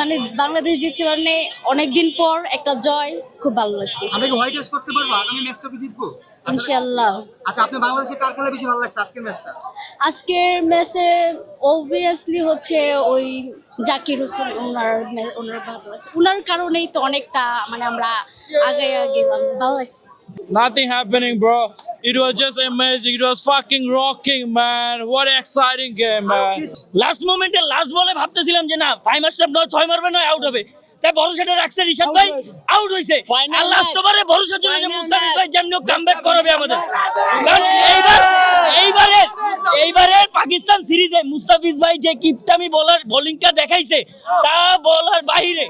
মানে বাংলাদেশ জিতছে মানে অনেকদিন পর একটা জয়, খুব ভালো লাগতেছে। আমরা কি হোয়াইট ওয়াশ করতে পারবো আগামী ম্যাচটা কি জিতবো? ইনশাআল্লাহ। আচ্ছা, আপনি বাংলাদেশের কার খেলা বেশি ভালো লাগছে আজকের ম্যাচটা? আজকের ম্যাচে অবভিয়াসলি হচ্ছে ওই জাকির হোসেন, ওনার ভালো লাগছে, ওনার কারণেই তো অনেকটা মানে আমরা আগে গেলাম, ভালো লাগছে। Nothing happening, bro. It was just amazing. It was fucking rocking, man. What an exciting game, man. Last মোমেন্টে লাস্ট বলে ভাবতেছিলাম যে না 5 মাস্টার নয় 6 মারবে নয় আউট হবে, তাই ভরসাটা রাখছে রিশাদ ভাই, আউট হইছে। আর লাস্ট ওভারে ভরসা ছিল যে মুস্তাফিজ ভাই যেমন কামব্যাক করবে আমাদের, কারণ এইবারে পাকিস্তান সিরিজে মুস্তাফিজ ভাই যে কিপটামি বোলিংটা দেখাইছে তা বলার বাইরে।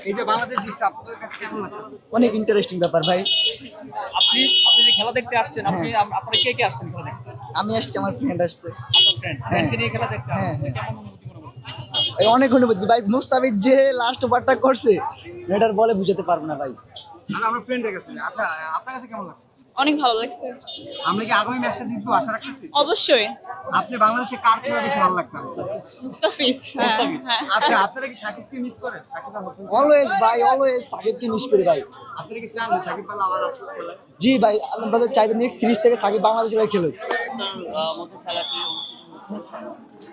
এই যে বাংলাদেশ জিতছে, আপনাদের কাছে কেমন লাগছে? অনেক ইন্টারেস্টিং ব্যাপার ভাই। আপনি যে খেলা দেখতে আসছেন, আপনারা কে আসছেন খেলা দেখতে? আমি আসছি, আমার ফ্রেন্ড আসছে। আপনার ফ্রেন্ড নিয়ে খেলা দেখতে আসছেন, হ্যাঁ। কেমন অনুভূতি মনে করতেছেন? অনেক অনুভূতি ভাই, মুস্তাফিজ যে লাস্ট ওভারটা করছে এটার বলে বুঝাতে পারবো না ভাই। তাহলে আমার ফ্রেন্ডের কাছে। আচ্ছা, আপনার কাছে কেমন লাগছে? অনেক ভালো লাগছে। আমরা কি আগামী ম্যাচটা জিতবো আশা রাখতেছি? অবশ্যই আপনি বাংলাদেশের কার খেলা বেশি ভালো লাগছে আজকে? মুস্তাফিজ। হ্যাঁ। আচ্ছা, আপনারা কি সাকিবকে মিস করেন? সাকিব আল হাসান অলওয়েজ ভাই, অলওয়েজ সাকিবকে মিস করি ভাই। আপনারা কি চান যে সাকিব আল আবার আসুক খেলায়? জি ভাই, আমাদের চাইতে নেক্সট সিরিজ থেকে সাকিব বাংলাদেশের হয়ে খেলুক। মতো খেলাটি অনুষ্ঠিত হচ্ছে।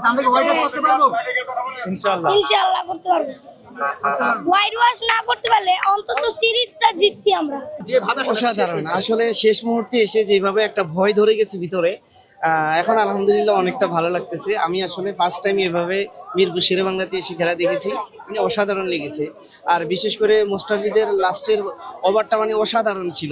আমরা কি হোয়াইট ওয়াশ করতে পারবো? ইনশাআল্লাহ করতে পারবো। হোয়াইট ওয়াশ না করতে পারলে অন্তত সিরিজটা জিতছি আমরা। অসাধারণ আসলে, শেষ মুহূর্তে এসে যেভাবে একটা ভয় ধরে গেছে ভিতরে, এখন আলহামদুলিল্লাহ অনেকটা ভালো লাগতেছে। আমি আসলে ফার্স্ট টাইম এভাবে মিরপুর শেরেবাংলাতে এসে খেলা দেখেছি, মানে অসাধারণ লেগেছে। আর বিশেষ করে মুস্তাফিজের লাস্টের ওভারটা মানে অসাধারণ ছিল।